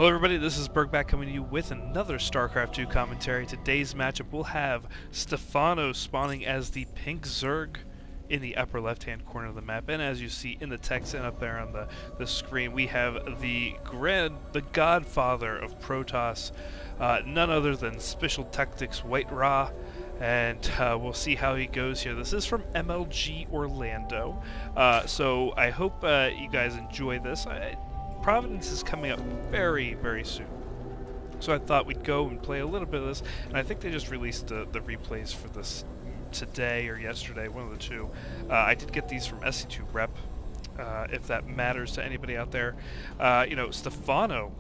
Hello everybody, this is Burgback coming to you with another StarCraft 2 commentary. Today's matchup will have Stephano spawning as the pink Zerg in the upper left hand corner of the map, and as you see in the text and up there on the screen, we have the godfather of Protoss, none other than Special Tactics WhiteRa, and we'll see how he goes here. This is from MLG Orlando, so I hope you guys enjoy this. Providence is coming up very, very soon, so I thought we'd go and play a little bit of this, and I think they just released the replays for this today or yesterday, one of the two. I did get these from SC2 Rep, if that matters to anybody out there. You know, Stephano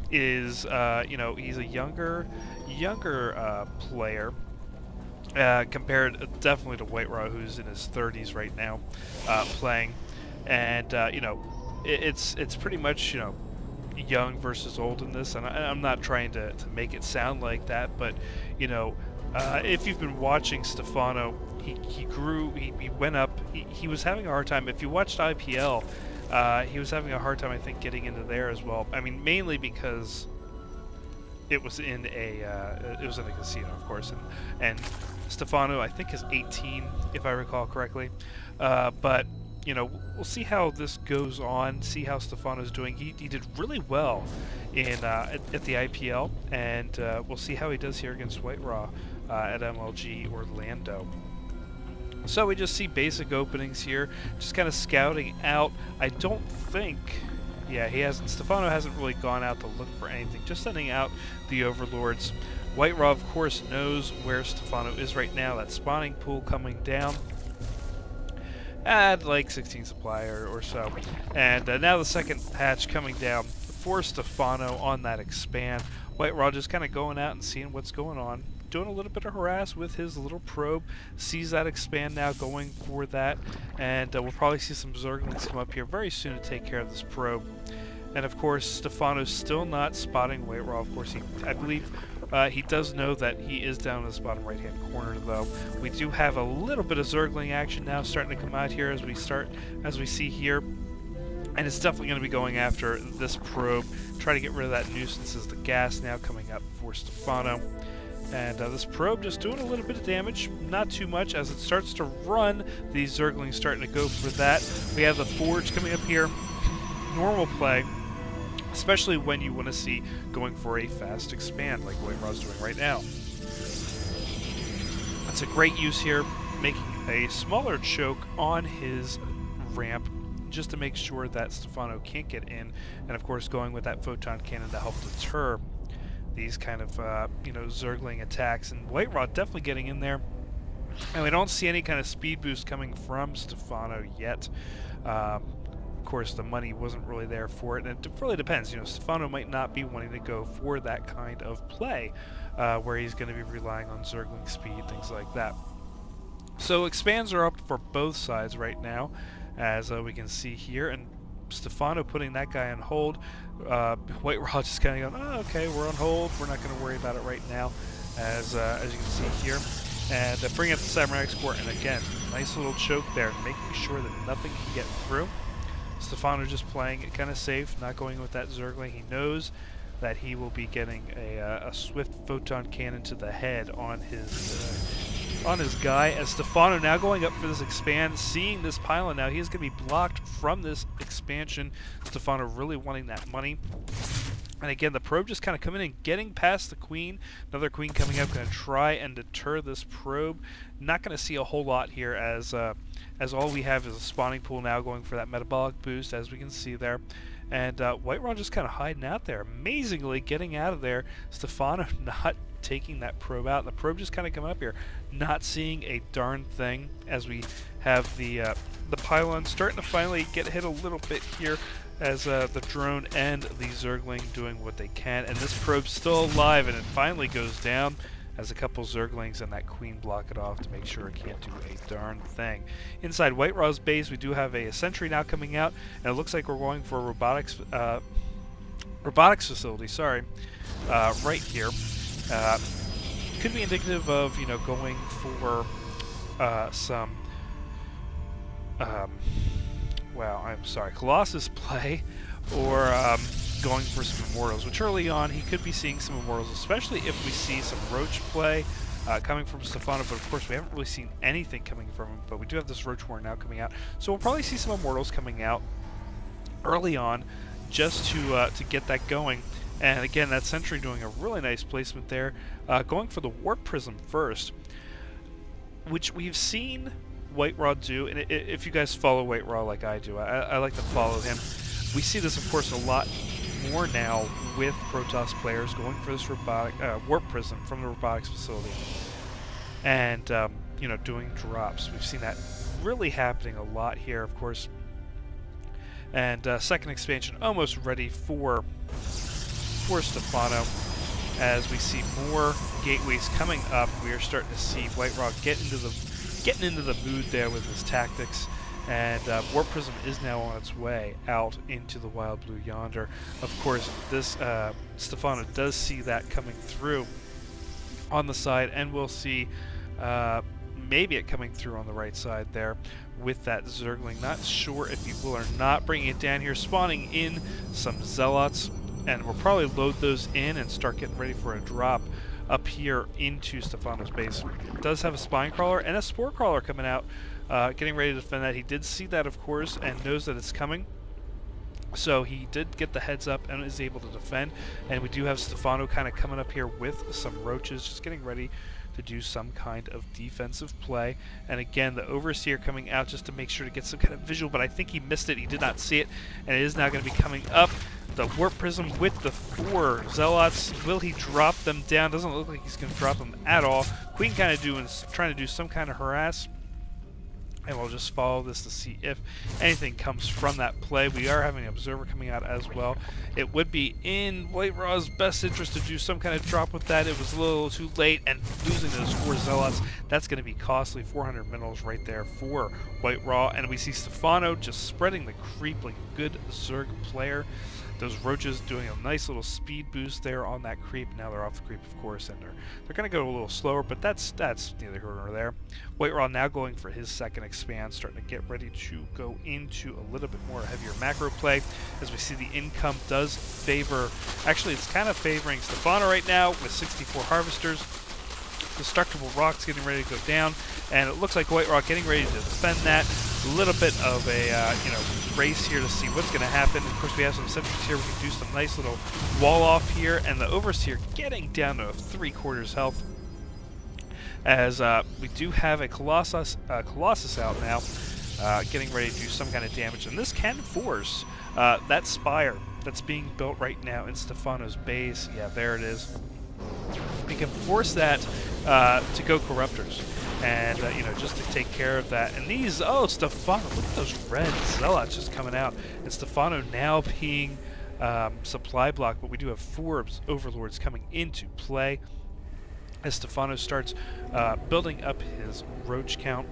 is, you know, he's a younger player, compared definitely to WhiteRa, who's in his 30s right now, playing, and you know, it's pretty much, you know, young versus old in this, and I'm not trying to make it sound like that, but you know, if you've been watching Stephano, he grew, he went up, he was having a hard time. If you watched IPL, he was having a hard time, I think, getting into there as well. I mean, mainly because it was in a casino, of course, and Stephano, I think, is 18, if I recall correctly, but you know, we'll see how this goes on, see how Stephano's doing. He did really well in at the IPL, and we'll see how he does here against WhiteRa at MLG Orlando. So we just see basic openings here, just kind of scouting out. I don't think, yeah, Stephano hasn't really gone out to look for anything, just sending out the overlords. WhiteRa, of course, knows where Stephano is right now, that spawning pool coming down at like 16 supply or so, and now the second hatch coming down for Stephano on that expand. WhiteRa just kind of going out and seeing what's going on, doing a little bit of harass with his little probe, sees that expand now, going for that, and we'll probably see some Zerglings come up here very soon to take care of this probe. And of course, Stephano's still not spotting WhiteRa. Of course, I believe he does know that he is down in this bottom right-hand corner, though. We do have a little bit of Zergling action now starting to come out here as we see here. And it's definitely going to be going after this probe, try to get rid of that nuisance as the gas now coming up for Stephano. And this probe just doing a little bit of damage, not too much. As it starts to run, these Zerglings starting to go for that. We have the Forge coming up here. Normal play, especially when you want to see going for a fast expand like WhiteRa's doing right now. That's a great use here, making a smaller choke on his ramp just to make sure that Stephano can't get in, and of course going with that photon cannon to help deter these kind of you know, Zergling attacks. And WhiteRa definitely getting in there, and we don't see any kind of speed boost coming from Stephano yet. Of course, the money wasn't really there for it, and it really depends. You know, Stephano might not be wanting to go for that kind of play, where he's going to be relying on Zergling speed, things like that. So expands are up for both sides right now, as we can see here, and Stephano putting that guy on hold. WhiteRa just kind of going, oh, okay, we're on hold, we're not going to worry about it right now, as you can see here. And bring up the Samurai Export, and again, nice little choke there, making sure that nothing can get through. Stephano just playing it kind of safe, not going with that Zergling. He knows that he will be getting a swift photon cannon to the head on his guy. As Stephano now going up for this expand, seeing this pylon now, he is going to be blocked from this expansion. Stephano really wanting that money. And again, the probe just kind of coming in, getting past the queen. Another queen coming up, going to try and deter this probe. Not going to see a whole lot here, as all we have is a spawning pool now going for that metabolic boost, as we can see there. And WhiteRa just kind of hiding out there, amazingly getting out of there. Stephano not taking that probe out. The probe just kind of coming up here, not seeing a darn thing, as we have the pylon starting to finally get hit a little bit here, as the drone and the Zergling doing what they can, and this probe's still alive, and it finally goes down as a couple Zerglings and that queen block it off to make sure it can't do a darn thing. Inside WhiteRa's base, we do have a sentry now coming out, and it looks like we're going for a robotics facility, sorry, right here. Could be indicative of, you know, going for some well, I'm sorry, Colossus play, or going for some Immortals, which early on he could be seeing some Immortals, especially if we see some Roach play coming from Stephano, but of course we haven't really seen anything coming from him, but we do have this Roach War now coming out, so we'll probably see some Immortals coming out early on just to get that going. And again, that Sentry doing a really nice placement there, going for the Warp Prism first, which we've seen WhiteRa do, and if you guys follow WhiteRa like I do, I like to follow him. We see this, of course, a lot more now with Protoss players going for this robotic Warp Prism from the robotics facility, and you know, doing drops. We've seen that really happening a lot here, of course. And second expansion almost ready for Stephano. As we see more gateways coming up, we are starting to see WhiteRa getting into the mood there with his tactics, and Warp Prism is now on its way out into the wild blue yonder. Of course, this Stephano does see that coming through on the side, and we'll see maybe it coming through on the right side there with that Zergling. Not sure if he will or not. Bringing it down here, spawning in some Zealots, and we'll probably load those in and start getting ready for a drop up here into Stephano's base. It does have a Spine Crawler and a Spore Crawler coming out, getting ready to defend that. He did see that, of course, and knows that it's coming. So he did get the heads up and is able to defend. And we do have Stephano kind of coming up here with some Roaches, just getting ready to do some kind of defensive play. And again, the Overseer coming out just to make sure to get some kind of visual, but I think he missed it. He did not see it, and it is now going to be coming up. The Warp Prism with the 4 Zealots. Will he drop them down? Doesn't look like he's going to drop them at all. Queen kind of trying to do some kind of harass. And we'll just follow this to see if anything comes from that play. We are having an Observer coming out as well. It would be in WhiteRa's best interest to do some kind of drop with that. It was a little too late, and losing those 4 Zealots, that's going to be costly. 400 minerals right there for WhiteRa. And we see Stephano just spreading the creep like a good Zerg player. Those Roaches doing a nice little speed boost there on that creep. Now they're off the creep, of course, and they're going to go a little slower, but that's neither here nor there. WhiteRa now going for his second expand, starting to get ready to go into a little bit more heavier macro play. As we see, the income does favor, actually it's kind of favoring Stephano right now with 64 Harvesters. Destructible Rocks getting ready to go down, and it looks like WhiteRa getting ready to defend that. A little bit of a you know, race here to see what's going to happen. Of course, we have some sentries here. We can do some nice little wall off here, and the Overseer getting down to 3/4 health. As we do have a Colossus out now, getting ready to do some kind of damage, and this can force that Spire that's being built right now in Stephano's base. Yeah, there it is. We can force that to go Corruptors, and you know, just to take care of that. And these, oh, Stephano, look at those red Zealots just coming out, and Stephano now being supply block, but we do have 4 Overlords coming into play as Stephano starts building up his Roach count.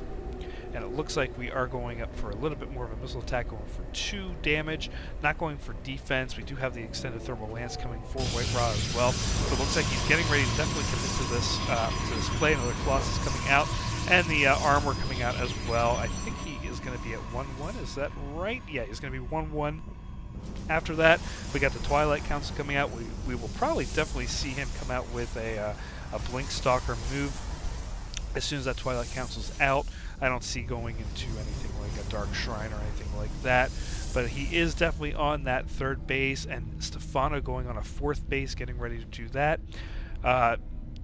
And it looks like we are going up for a little bit more of a missile attack, going for 2 damage, not going for defense. We do have the extended thermal lance coming for WhiteRa as well. So it looks like he's getting ready to definitely commit to this play. Another Colossus coming out, and the Armor coming out as well. I think he is going to be at 1-1. Is that right? Yeah, he's going to be 1-1. After that, we got the Twilight Council coming out. We will probably definitely see him come out with a Blink Stalker move as soon as that Twilight Council's out. I don't see going into anything like a Dark Shrine or anything like that, but he is definitely on that 3rd base, and Stephano going on a 4th base, getting ready to do that.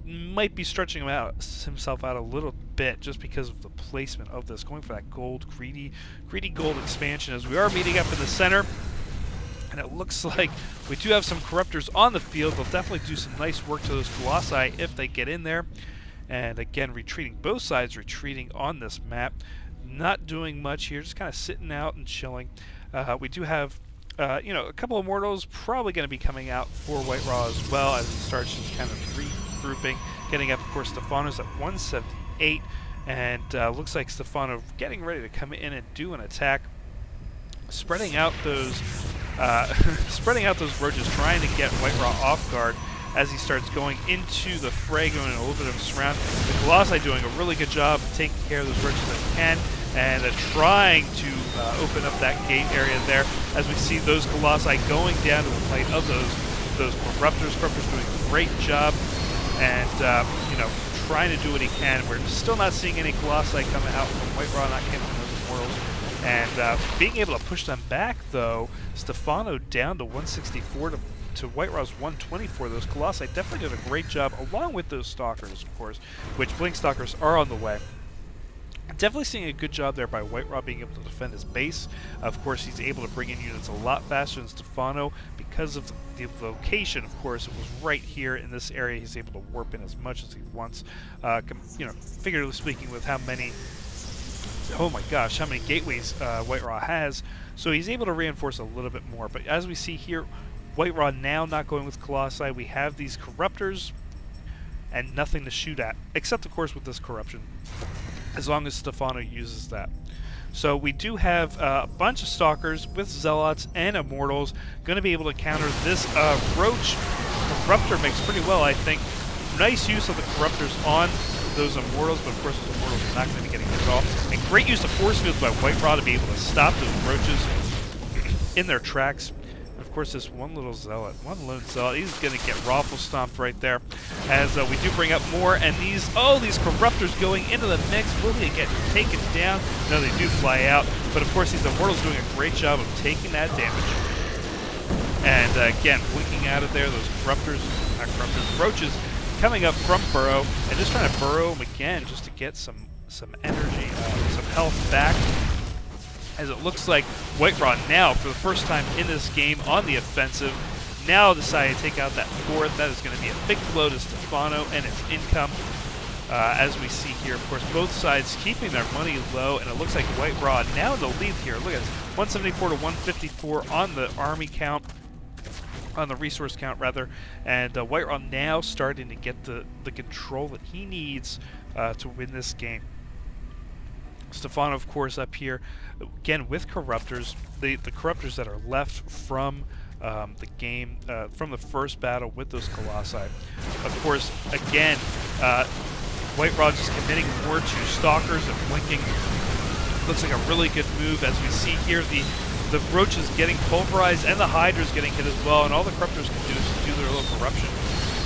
Might be stretching himself out a little bit just because of the placement of this, going for that gold, greedy gold expansion, as we are meeting up in the center. And it looks like we do have some Corruptors on the field. They'll definitely do some nice work to those Colossi if they get in there. And again, retreating, both sides retreating on this map. Not doing much here, just kind of sitting out and chilling. We do have, you know, a couple of Immortals probably going to be coming out for WhiteRa as well, as he starts just kind of regrouping. Getting up, of course, Stephano's at 178, and looks like Stephano getting ready to come in and do an attack. Spreading out those Roaches, trying to get WhiteRa off guard as he starts going into the fray, going in a little bit of a surround. The Colossi doing a really good job of taking care of those Roaches that he can. and trying to open up that gate area there, as we see those Colossi going down to the fight of those Corruptors. Corruptors doing a great job, and you know, trying to do what he can. We're still not seeing any Colossi coming out from WhiteRa, not getting those Immortals. And being able to push them back, though, Stephano down to 164 to WhiteRa's 124. Those Colossi definitely did a great job, along with those Stalkers, of course, which Blink Stalkers are on the way. Definitely seeing a good job there by WhiteRa being able to defend his base. Of course, he's able to bring in units a lot faster than Stephano because of the location. Of course, it was right here in this area. He's able to warp in as much as he wants. You know, figuratively speaking, with how many, oh my gosh, how many gateways WhiteRa has. So he's able to reinforce a little bit more. But as we see here, WhiteRa now not going with Colossi. We have these Corruptors and nothing to shoot at, except of course with this Corruption, as long as Stephano uses that. So we do have a bunch of Stalkers with Zealots and Immortals going to be able to counter this Roach. Corruptor makes pretty well, I think. Nice use of the Corruptors on those Immortals, but of course those Immortals are not going to be getting hit at all. And great use of Force Fields by WhiteRa to be able to stop those Roaches in their tracks. Of course, this one little Zealot, one lone Zealot, he's going to get Raffle Stomped right there. As we do bring up more, and these Corruptors going into the mix. Will they get taken down? No, they do fly out. But of course, these Immortals doing a great job of taking that damage. And again, blinking out of there, those Roaches coming up from Burrow, and just trying to burrow them again just to get some energy, some health back. As it looks like WhiteRa now, for the first time in this game on the offensive, now decided to take out that fourth. That is going to be a big blow to Stephano and its income. As we see here, of course, both sides keeping their money low, and it looks like WhiteRa now in the lead here. Look at this, 174 to 154 on the army count, on the resource count rather, and WhiteRa now starting to get the control that he needs to win this game. Stephano, of course, up here, again, with Corruptors, the Corruptors that are left from the game, from the first battle with those Colossi. Of course, again, WhiteRa just committing more to Stalkers and blinking. Looks like a really good move, as we see here, the Roaches getting pulverized and the Hydras getting hit as well, and all the Corruptors can do is do their little corruption,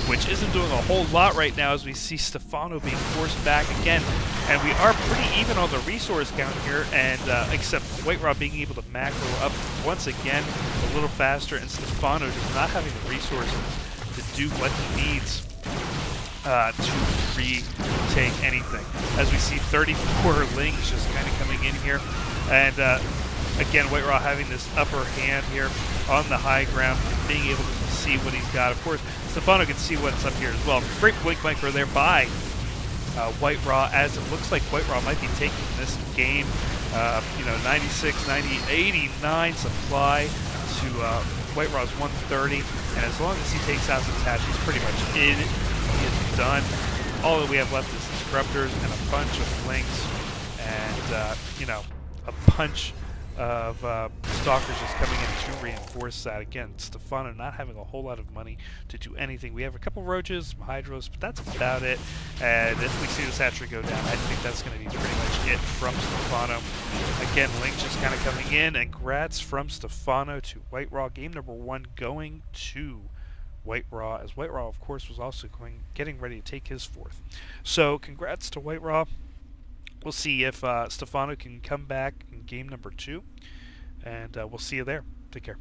which isn't doing a whole lot right now, as we see Stephano being forced back again. And we are pretty even on the resource count here, and except WhiteRa being able to macro up once again a little faster, and Stephano just not having the resources to do what he needs to retake anything. As we see 34 Lings just kind of coming in here, and again, WhiteRa having this upper hand here on the high ground, being able to see what he's got. Of course, Stephano can see what's up here as well. Great blink micro there by WhiteRa, as it looks like WhiteRa might be taking this game, you know, 96, 90, 89 supply to WhiteRa's 130, and as long as he takes out this hatch, he's pretty much in. He is done. All that we have left is the Corruptors and a bunch of Lings, and you know, a bunch of Stalkers just coming in to reinforce that. Again, Stephano not having a whole lot of money to do anything. We have a couple Roaches, some Hydros, but that's about it. And if we see this hatchery go down, I think that's going to be pretty much it from Stephano. Again, Link just kind of coming in, and grats from Stephano to WhiteRa. Game number 1 going to WhiteRa, as WhiteRa, of course, was also getting ready to take his fourth. So, congrats to WhiteRa. We'll see if Stephano can come back in game number 2, and we'll see you there. Take care.